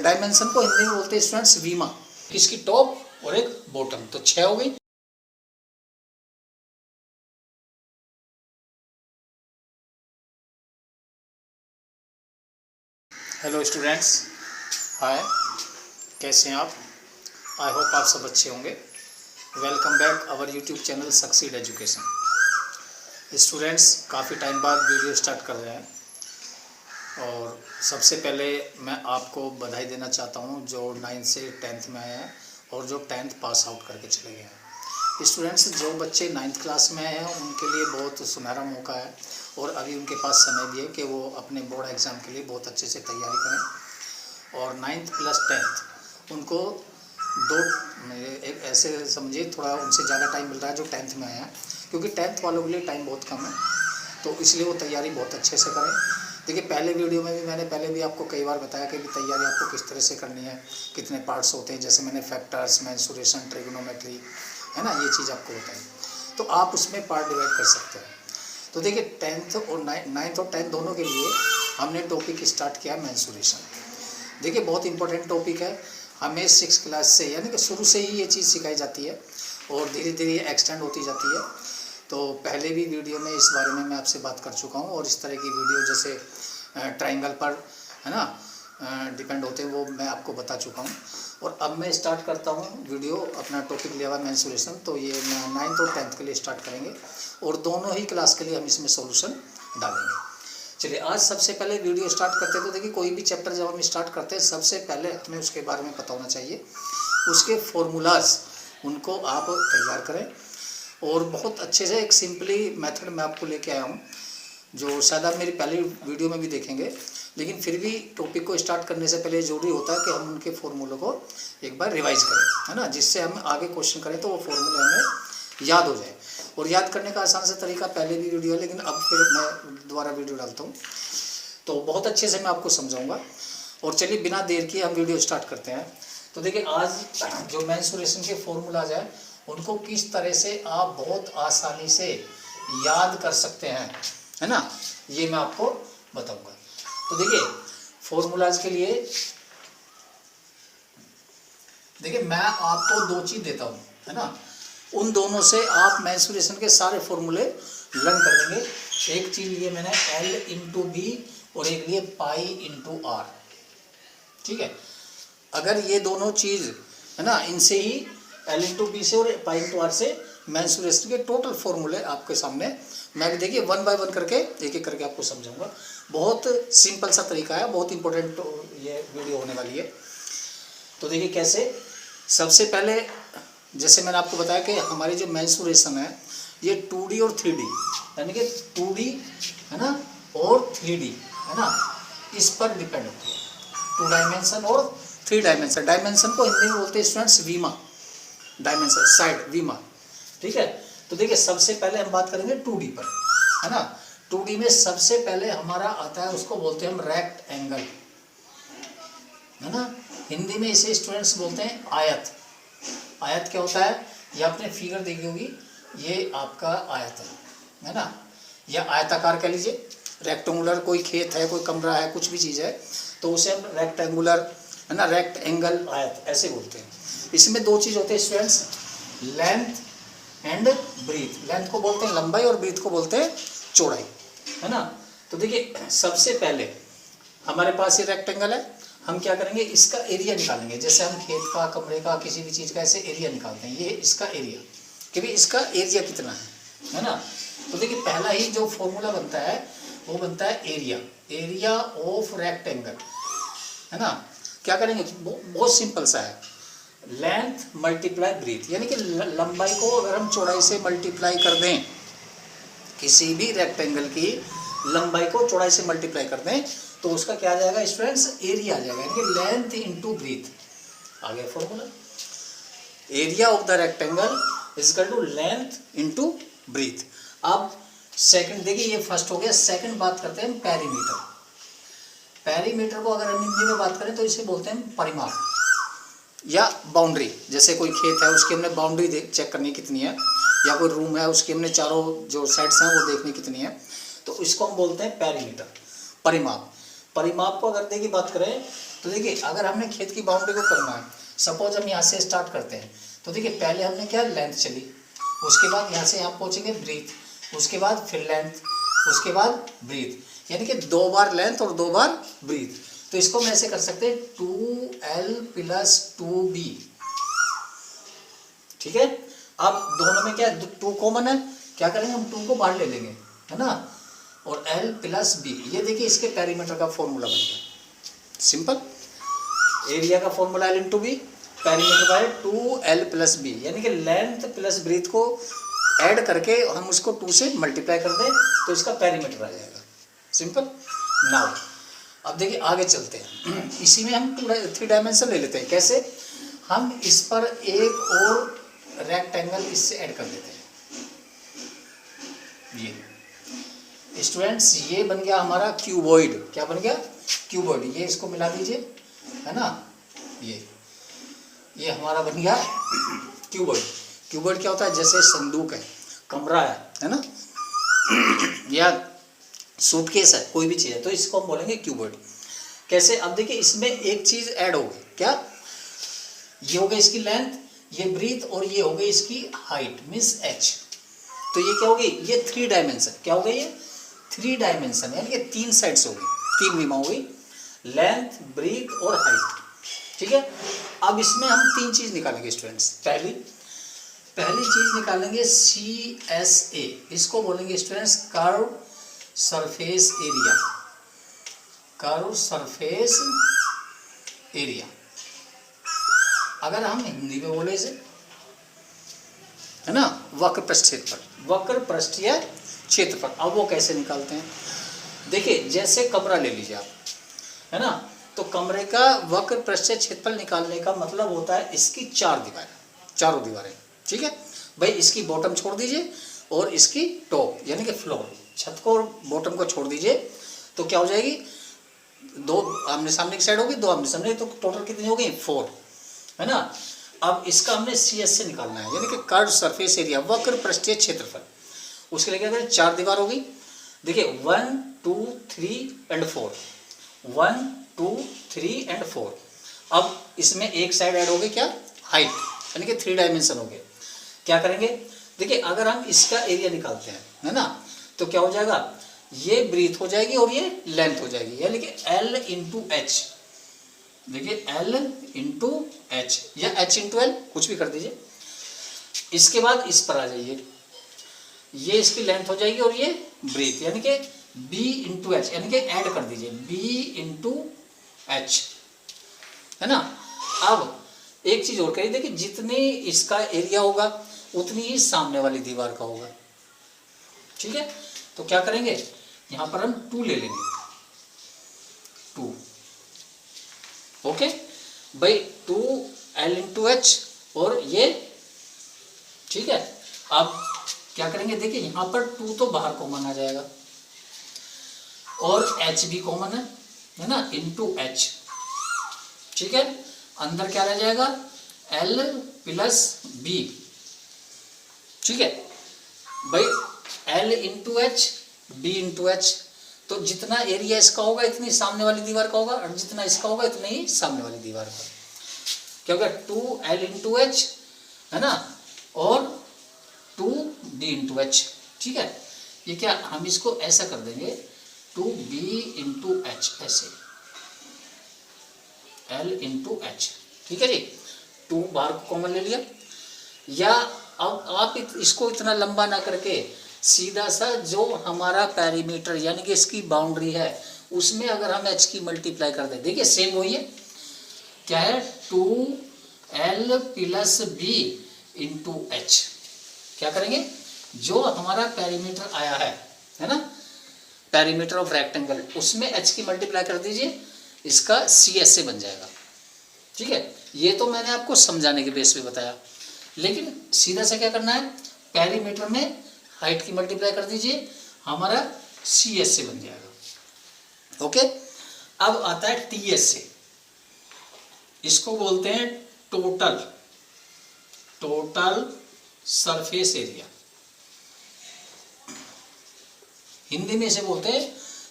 Dimension को हिंदी में बोलते हैं स्टूडेंट्स वीमा, इसकी टॉप और एक बॉटम, तो 6 हो गई। हेलो स्टूडेंट्स, हाय, कैसे हैं आप? आई होप आप सब अच्छे होंगे। Welcome back our YouTube channel Succeed Education. Students, काफ़ी टाइम बाद वीडियो स्टार्ट कर रहे हैं और सबसे पहले मैं आपको बधाई देना चाहता हूं जो 9th से 10th में आए हैं और जो 10th पास आउट करके चले गए हैं। स्टूडेंट्स, जो बच्चे 9th क्लास में आए हैं उनके लिए बहुत सुनहरा मौका है और अभी उनके पास समय भी है कि वो अपने बोर्ड एग्ज़ाम के लिए बहुत अच्छे से तैयारी करें। और 9th प्लस 10th उनको एक ऐसे समझिए थोड़ा उनसे ज़्यादा टाइम मिल रहा है जो 10th में आए हैं, क्योंकि 10th वालों के लिए टाइम बहुत कम है, तो इसलिए वो तैयारी बहुत अच्छे से करें। देखिए, पहले वीडियो में भी मैंने पहले भी आपको कई बार बताया कि तैयारी आपको किस तरह से करनी है, कितने पार्ट्स होते हैं, जैसे मैंने फैक्टर्स, मेंसुरेशन, ट्रिग्नोमेट्री, है ना, ये चीज़ आपको बताई, तो आप उसमें पार्ट डिवाइड कर सकते हैं। तो देखिए, 10th और 9th और 10th दोनों के लिए हमने टॉपिक स्टार्ट किया मेंसुरेशन। देखिए, बहुत इंपॉर्टेंट टॉपिक है, हमें 6th क्लास से यानी कि शुरू से ही ये चीज़ सिखाई जाती है और धीरे धीरे एक्सटेंड होती जाती है। तो पहले भी वीडियो में इस बारे में मैं आपसे बात कर चुका हूँ और इस तरह की वीडियो जैसे ट्राइंगल पर, है ना, डिपेंड होते हैं, वो मैं आपको बता चुका हूँ। और अब मैं स्टार्ट करता हूँ वीडियो, अपना टॉपिक लिया हुआ मेंसुरेशन, तो ये 9th और 10th के लिए स्टार्ट करेंगे और दोनों ही क्लास के लिए हम इसमें सॉल्यूशन डालेंगे। चलिए, आज सबसे पहले वीडियो स्टार्ट करते हैं। तो देखिए, कोई भी चैप्टर जब हम स्टार्ट करते हैं सबसे पहले हमें उसके बारे में पता होना चाहिए, उसके फॉर्मूलाज उनको आप तैयार करें। और बहुत अच्छे से एक सिंपली मेथड मैं आपको लेके आया हूँ जो शायद आप मेरी पहली वीडियो में भी देखेंगे, लेकिन फिर भी टॉपिक को स्टार्ट करने से पहले ज़रूरी होता है कि हम उनके फॉर्मूलों को एक बार रिवाइज करें, है ना, जिससे हम आगे क्वेश्चन करें तो वो फॉर्मूले हमें याद हो जाए। और याद करने का आसान सा तरीका पहले भी वीडियो है, लेकिन अब फिर मैं दोबारा वीडियो डालता हूँ तो बहुत अच्छे से मैं आपको समझाऊँगा। और चलिए, बिना देर किए हम वीडियो स्टार्ट करते हैं। तो देखिए, आज जो मेंसुरेशन के फॉर्मूलाज हैं उनको किस तरह से आप बहुत आसानी से याद कर सकते हैं, है ना, ये मैं आपको बताऊंगा। तो देखिए, फॉर्मूलाज के लिए देखिए मैं आपको दो चीज देता हूं, है ना, उन दोनों से आप मेंसुरेशन के सारे फॉर्मूले लर्न कर लेंगे। एक चीज लिए मैंने L/B और एक लिए π/r, ठीक है। अगर ये दोनों चीज, है ना, इनसे ही L/B से और π/r से मेंसुरेशन के टोटल फॉर्मूले आपके सामने मैं देखिए 1 बाय 1 करके एक एक करके आपको समझाऊंगा। बहुत सिंपल सा तरीका है, बहुत इंपॉर्टेंट ये वीडियो होने वाली है। तो देखिए कैसे, सबसे पहले जैसे मैंने आपको बताया कि हमारी जो मेंसुरेशन है ये 2D और 3D, यानी कि 2D, है ना, और 3D, है ना, इस पर डिपेंड होती है। 2 डायमेंशन और 3 डायमेंशन। डायमेंशन को हिंदी में बोलते हैं स्टूडेंट्स वीमा, डायमेंशन साइड वीमा, ठीक है। तो देखिए, सबसे पहले हम बात करेंगे 2D पर, है ना। 2D में सबसे पहले हमारा आता है, उसको बोलते हैं हम रेक्ट एंगल, है ना। हिंदी में इसे स्टूडेंट्स बोलते हैं आयत। आयत क्या होता है, ये आपने फिगर देखी होगी, ये आपका आयत है ना, या आयताकार कह लीजिए, रेक्टेंगुलर, कोई खेत है, कोई कमरा है, कुछ भी चीज़ है तो उसे हम रेक्टेंगुलर, है ना, रेक्ट एंगल आयत ऐसे बोलते हैं। इसमें दो चीज़ होते हैं students, length and breadth. Length को बोलते हैं लंबाई और ब्रीथ को बोलते हैं चौड़ाई, है ना। तो देखिए, सबसे पहले हमारे पास ये रेक्टेंगल है, हम क्या करेंगे, इसका एरिया निकालेंगे। जैसे हम खेत का, कमरे का, किसी भी चीज़ का ऐसे एरिया निकालते हैं, ये इसका एरिया, कि भाई इसका एरिया कितना है ना। तो देखिए, पहला ही जो फॉर्मूला बनता है वो बनता है एरिया, एरिया ऑफ रेक्टेंगल, है ना। क्या करेंगे, बहुत सिंपल सा है, लेंथ मल्टीप्लाई ब्रीथ, यानी कि लंबाई को अगर हम चौड़ाई से मल्टीप्लाई कर दें, किसी भी रेक्टेंगल की लंबाई को चौड़ाई से मल्टीप्लाई कर दें तो उसका क्या आ जाएगा स्टूडेंट्स, एरिया आ जाएगा, यानी कि लेंथ इंटू ब्रीथ। आ गया formula, area of the rectangle is equal to length into breadth. अब सेकंड देखिए, ये फर्स्ट हो गया। सेकंड बात करते हैं पेरीमीटर। पेरीमीटर को अगर हम हिंदी में बात करें तो इसे बोलते हैं परिमाप या बाउंड्री। जैसे कोई खेत है, उसकी हमने बाउंड्री चेक करनी कितनी है, या कोई रूम है, उसकी हमने चारों जो साइड्स हैं वो देखनी कितनी है, तो इसको हम बोलते हैं पेरीमीटर, परिमाप। परिमाप को अगर देखिए बात करें तो देखिए अगर हमने खेत की बाउंड्री को करना है, सपोज हम यहाँ से स्टार्ट करते हैं, तो देखिए पहले हमने क्या लेंथ चली, उसके बाद यहाँ से यहाँ पहुँचेंगे ब्रीथ, उसके बाद फिर लेंथ, उसके बाद ब्रीथ, यानी कि 2 बार लेंथ और 2 बार ब्रीथ। तो इसको हम ऐसे कर सकते हैं 2L + 2B। ठीक है, अब दोनों में क्या 2 कॉमन है, क्या करेंगे हम 2 को बाहर ले लेंगे, है ना, और L + B। ये देखिए इसके पेरीमीटर का फॉर्मूला बन गया, सिंपल। एरिया का formula L × B, perimeter by 2L + B, यानी कि लेंथ प्लस ब्रीथ को ऐड करके हम उसको 2 से मल्टीप्लाई कर दें तो इसका पेरीमीटर आ जाएगा, सिंपल। नाउ अब देखिए आगे चलते हैं, इसी में हम 3 डायमेंशन ले लेते हैं। कैसे, हम इस पर एक और रेक्टेंगल इससे ऐड कर देते हैं। ये स्टूडेंट्स ये बन गया हमारा क्यूबॉइड। क्या बन गया, क्यूबॉइड। ये इसको मिला दीजिए, है ना, ये हमारा बन गया क्यूबॉइड। क्यूबॉइड क्या होता है, जैसे संदूक है, कमरा है ना, या सूटकेस है, कोई भी चीज़ है, तो इसको हम बोलेंगे क्यूबॉइड। कैसे, अब देखिए इसमें एक चीज़ ऐड होगी, क्या, ये हो गई इसकी लेंथ, ये ब्रीथ, और ये हो गई इसकी हाइट मीन्स h। तो ये क्या होगी, ये 3 डायमेंशन। क्या हो गई, ये 3 डायमेंशन, यानी कि 3 साइड्स हो गई, 3 विमा हो गई, लेंथ, ब्रीथ और हाइट। ठीक है, अब इसमें हम 3 चीज़ निकालेंगे स्टूडेंट्स। पहली चीज़ निकालेंगे CSA, इसको बोलेंगे students curve surface area. Curve surface area, अगर हम हिंदी में बोले इसे, है ना, वक्र पृष्ठ क्षेत्रफल, वक्र पृष्ठीय क्षेत्रफल। अब वो कैसे निकालते हैं, देखिए जैसे कमरा ले लीजिए आप, है ना, तो कमरे का वक्र पृष्ठीय क्षेत्रफल निकालने का मतलब होता है इसकी 4 दीवारें, चारों दीवारें। ठीक है भाई, इसकी बॉटम छोड़ दीजिए और इसकी टॉप यानी कि फ्लोर, छत को और बॉटम को छोड़ दीजिए, तो क्या हो जाएगी, 2 आमने सामने की साइड होगी, 2 आमने सामने, तो टोटल कितनी हो गई, 4, है ना। अब इसका हमने CS से निकालना है, यानी कि कर्व सरफेस एरिया, वक्र पृष्ठीय क्षेत्रफल। उसके लिए क्या करें, 4 दीवार होगी, देखिए 1 2 3 और 4, 1 2 3 और 4। अब इसमें एक साइड ऐड हो गई, क्या, हाइट, यानी कि 3 डायमेंशन हो गए। क्या करेंगे, देखिए अगर हम इसका एरिया निकालते हैं, है ना, तो क्या हो जाएगा, ये ब्रीथ हो जाएगी और ये लेंथ हो जाएगी, यानी कि L × H। देखिए L × H या H × L, कुछ भी कर दीजिए। इसके बाद इस पर आ जाइए, ये इसकी लेंथ हो जाएगी और ये ब्रीथ, यानी कि B × H, यानी कि ऐड कर दीजिए B × H, है ना। अब एक चीज और करिए, देखिए जितनी इसका एरिया होगा उतनी ही सामने वाली दीवार का होगा। ठीक है, तो क्या करेंगे, यहां पर हम 2 ले लेंगे, 2, ओके भाई, 2L × H और ये, ठीक है। अब क्या करेंगे, देखिए यहां पर 2 तो बाहर कॉमन आ जाएगा और H भी कॉमन है ना, × H। ठीक है, अंदर क्या रह जाएगा, L + B। ठीक है भाई, L × H B × H, तो जितना एरिया इसका होगा इतनी सामने वाली दीवार का होगा, और जितना इसका होगा इतना ही सामने वाली दीवार का। क्या होगा, 2L × H, है ना, और 2B × H। ठीक है, ये क्या, हम इसको ऐसा कर देंगे 2B × H, ऐसे L × H। ठीक है जी, 2 बाहर को कॉमन ले लिया। या अब आप इसको इतना लंबा ना करके सीधा सा जो हमारा पेरीमीटर यानी कि इसकी बाउंड्री है उसमें अगर हम H की मल्टीप्लाई कर दें, देखिए सेम वही है, क्या है, 2L + B × H। क्या करेंगे, जो हमारा पेरीमीटर आया है ना, पेरीमीटर ऑफ रेक्टेंगल, उसमें H की मल्टीप्लाई कर दीजिए, इसका CS से बन जाएगा। ठीक है, ये तो मैंने आपको समझाने के बेस पे बताया, लेकिन सीधा से क्या करना है, पेरीमीटर में हाइट की मल्टीप्लाई कर दीजिए, हमारा CS से बन जाएगा। ओके, अब आता है TS से, इसको बोलते हैं टोटल सरफेस एरिया, हिंदी में इसे बोलते हैं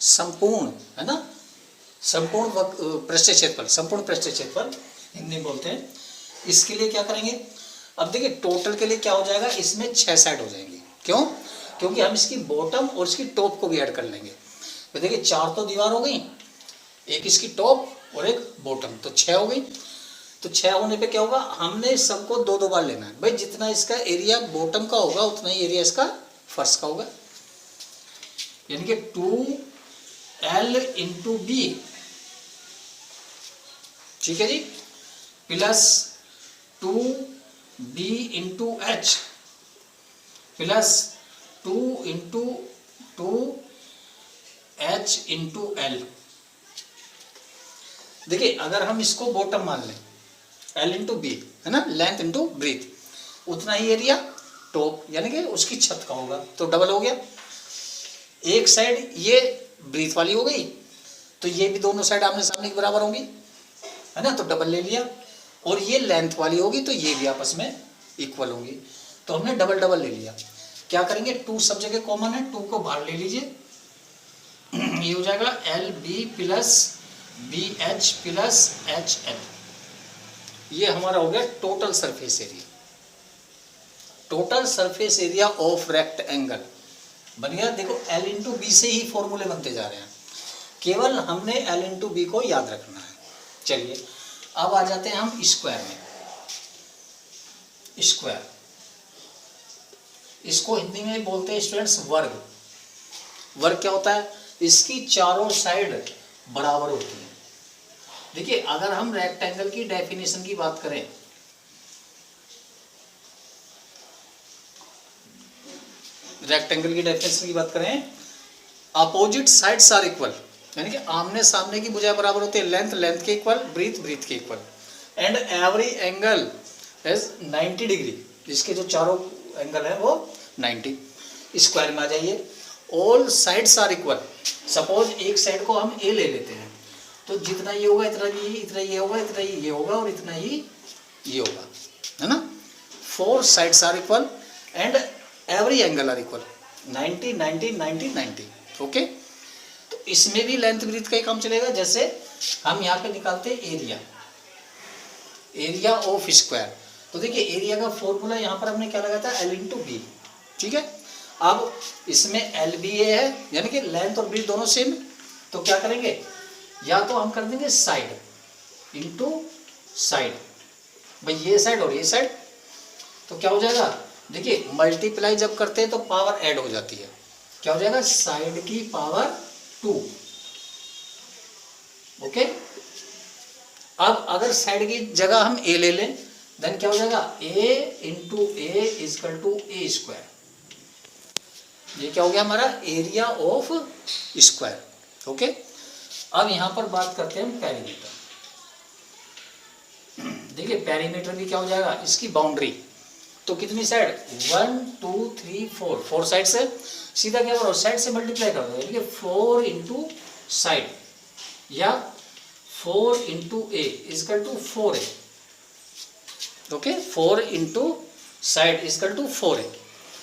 संपूर्ण, है ना, पृष्ठीय क्षेत्रफल, संपूर्ण पृष्ठीय क्षेत्रफल हिंदी में बोलते हैं। इसके लिए क्या करेंगे, अब देखिए टोटल के लिए क्या हो जाएगा, इसमें 6 साइड हो जाएंगी। क्यों? क्योंकि हम इसकी बॉटम और इसकी टॉप को भी ऐड कर लेंगे। तो देखिए 4 तो दीवार हो गई, एक इसकी टॉप और एक बॉटम, तो 6 हो गई। तो 6 होने पे क्या होगा, हमने सबको 2-2 बार लेना है भाई। जितना इसका एरिया बॉटम का होगा उतना ही एरिया इसका फर्श का होगा, यानी कि 2L इंटू बी, ठीक है जी, plus 2B into H plus 2 into 2H into L. देखिए अगर हम इसको बॉटम मान लें, L इंटू बी है ना, लेंथ इंटू ब्रीथ, उतना ही एरिया टॉप यानी कि उसकी छत का होगा, तो डबल हो गया। एक साइड ये ब्रीथ वाली हो गई, तो ये भी दोनों साइड आमने सामने के बराबर होंगी, है ना, तो डबल ले लिया। और ये लेंथ वाली होगी तो ये भी आपस में इक्वल होंगी, तो हमने डबल डबल ले लिया। क्या करेंगे, 2 सब जगह कॉमन है, 2 को बाहर ले लीजिए, ये हो जाएगा LB plus BH plus HL। ये हमारा हो गया total surface area, total surface area of rectangle बन गया। देखो L इंटू बी से ही फॉर्मूले बनते जा रहे हैं, केवल हमने L इंटू बी को याद रखना है। चलिए अब आ जाते हैं हम स्क्वायर में। स्क्वायर, इसको हिंदी में बोलते हैं स्टूडेंट्स वर्ग। वर्ग क्या होता है, इसकी चारों साइड बराबर होती है। देखिए अगर हम रेक्टेंगल की डेफिनेशन की बात करें, रेक्टेंगल की डेफिनेशन की बात करें, अपोजिट साइड्स आर इक्वल, यानी कि आमने सामने की भुजा बराबर होती है, लेंथ लेंथ के इक्वल, ब्रीथ ब्रीथ के equal, and every angle is 90 degree, जिसके जो चारों एंगल है वो 90। स्क्वायर में आ जाइए, all sides are equal. Suppose एक साइड को हम ए ले लेते हैं, तो जितना ये होगा इतना भी, इतना ये होगा, इतना ही ये होगा और इतना ही ये होगा, है ना। 4 sides are equal and every angle are equal, 90 90 90 90। Okay, तो इसमें भी लेंथ ब्रीथ का ही काम चलेगा। जैसे हम यहाँ पे निकालते हैं एरिया, एरिया ऑफ स्क्वायर, तो देखिए एरिया का फॉर्मूला यहाँ पर हमने क्या लगाया था, L इंटू बी, ठीक है। अब इसमें LBA है, यानी कि लेंथ और ब्रीथ दोनों सेम, तो क्या करेंगे, या तो हम कर देंगे साइड इंटू साइड, भाई ये साइड और ये साइड, तो क्या हो जाएगा, देखिए मल्टीप्लाई जब करते हैं तो पावर ऐड हो जाती है, क्या हो जाएगा, साइड की पावर 2। ओके, अब अगर साइड की जगह हम A ले लें, देन क्या हो जाएगा, A into A equal to A square. ये क्या हो गया हमारा एरिया ऑफ स्क्वायर। ओके, अब यहां पर बात करते हैं पेरीमीटर। देखिए पेरीमीटर भी क्या हो जाएगा, इसकी बाउंड्री, तो कितनी साइड, 1 2 3 4, 4 साइड से सीधा क्या करो, साइड से मल्टीप्लाई कर दो, यानी कि 4 इंटू साइड या 4 into A equal to 4a। Okay, 4 into side equal to 4a,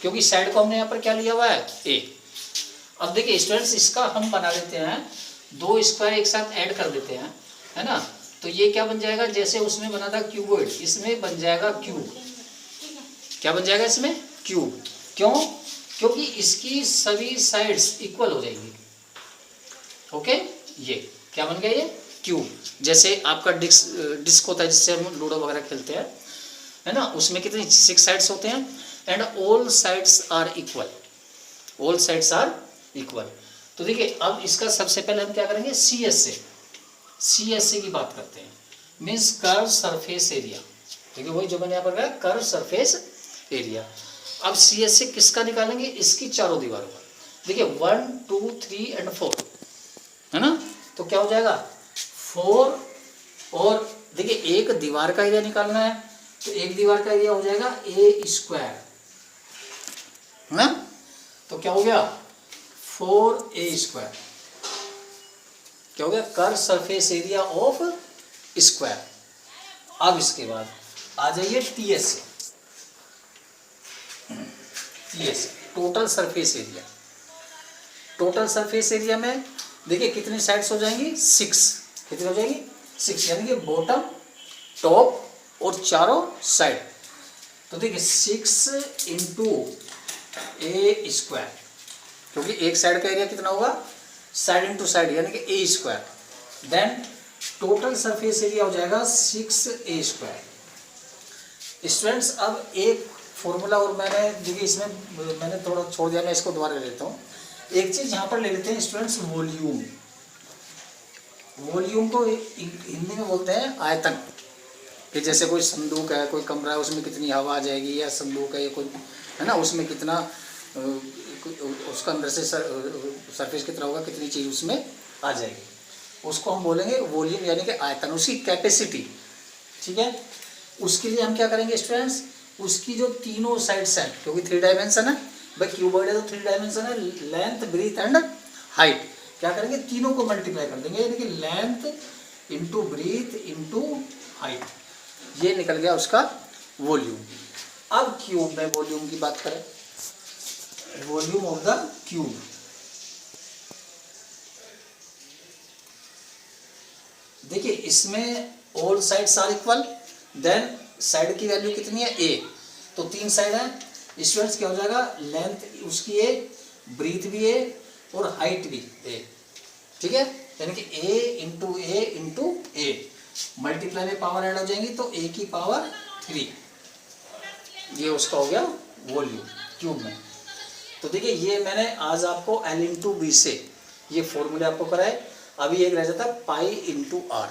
क्योंकि साइड को हमने यहाँ पर क्या लिया हुआ है, a। अब देखिए स्टूडेंट्स, इसका हम बना देते हैं, 2 स्क्वायर एक साथ ऐड कर देते हैं, है ना, तो ये क्या बन जाएगा, जैसे उसमें बना था क्यूबॉइड, इसमें बन जाएगा क्यूब। क्या बन जाएगा इसमें, क्यूब। क्यों, क्योंकि इसकी सभी साइड्स इक्वल हो जाएंगी। ओके, ये क्या बन गया, ये क्यूब। जैसे आपका डिस्क होता है जिससे हम लूडो वगैरह खेलते हैं, है ना, उसमें कितनी 6 साइड्स होते हैं, and all sides are equal, all sides are equal. तो देखिए अब इसका सबसे पहले हम क्या करेंगे, CSA की बात करते हैं, मीन्स कर्व सरफेस एरिया। देखिए वही जो मैंने यहाँ पर कहा, कर्व सरफेस एरिया। अब CSA किसका निकालेंगे, इसकी चारों दीवारों का। देखिए 1 2 3 एंड 4, है ना, तो क्या हो जाएगा 4, और देखिए एक दीवार का एरिया निकालना है, तो एक दीवार का एरिया हो जाएगा A स्क्वायर, है ना, तो क्या हो गया 4A स्क्वायर, क्या हो गया, curve surface area of square. अब इसके बाद आ जाइए TSA, total surface area. Total surface area में देखिए कितनी साइड्स हो जाएंगी, 6। कितनी हो जाएगी, 6, यानी कि बॉटम, टॉप और चारों साइड। तो देखिए 6 इंटू ए स्क्वायर, क्योंकि एक साइड का एरिया कितना होगा, साइड इंटू साइड यानी कि a square, then total surface area हो जाएगा 6a स्क्वायर। स्टूडेंट्स अब एक फॉर्मूला और मैंने देखिए इसमें मैंने थोड़ा छोड़ दिया, मैं इसको दोबारा ले लेता हूँ। एक चीज़ यहाँ पर ले लेते हैं स्टूडेंट्स, वॉल्यूम। वॉल्यूम को हिंदी में बोलते हैं आयतन, कि जैसे कोई संदूक है, कोई कमरा है, उसमें कितनी हवा आ जाएगी, या संदूक है, या कोई है ना, उसमें कितना उसका अंदर से सरफेस कितना होगा, कितनी चीज़ उसमें आ जाएगी, उसको हम बोलेंगे वॉल्यूम, यानी कि आयतन, उसकी कैपेसिटी। ठीक है, उसके लिए हम क्या करेंगे स्टूडेंट्स, उसकी जो तीनों साइड्स हैं, क्योंकि 3 डायमेंशन है भाई, क्यूबॉइड है तो 3 डायमेंशन है, लेंथ, ब्रीथ एंड हाइट, क्या करेंगे, तीनों को मल्टीप्लाई कर देंगे, यानी कि length into breadth into height, ये निकल गया उसका वॉल्यूम। अब क्यूब में वॉल्यूम की बात करें, वॉल्यूम ऑफ द क्यूब, देखिए इसमें all sides are equal, then side की वैल्यू कितनी है, a, तो 3 साइड है स्टूडेंट्स, क्या हो जाएगा, लेंथ उसकी a, ब्रीथ भी a और हाइट भी a। ठीक है, यानी कि a into a into a, multiply में पावर ऐड हो जाएंगी तो a की पावर 3, ये उसका हो गया वॉल्यूम क्यूब में। तो देखिए ये मैंने आज आपको L इंटू बी से ये फॉर्मूले आपको कराए। अभी एक रह जाता है पाई इंटू आर,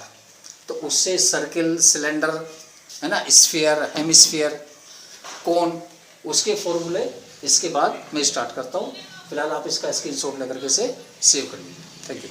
तो उससे सर्किल, सिलेंडर है ना, स्फीयर, हेमिस्फीयर, कोन, उसके फॉर्मूले इसके बाद मैं स्टार्ट करता हूँ। फिलहाल आप इसका स्क्रीनशॉट लेकर के से सेव कर लीजिए। Thank you.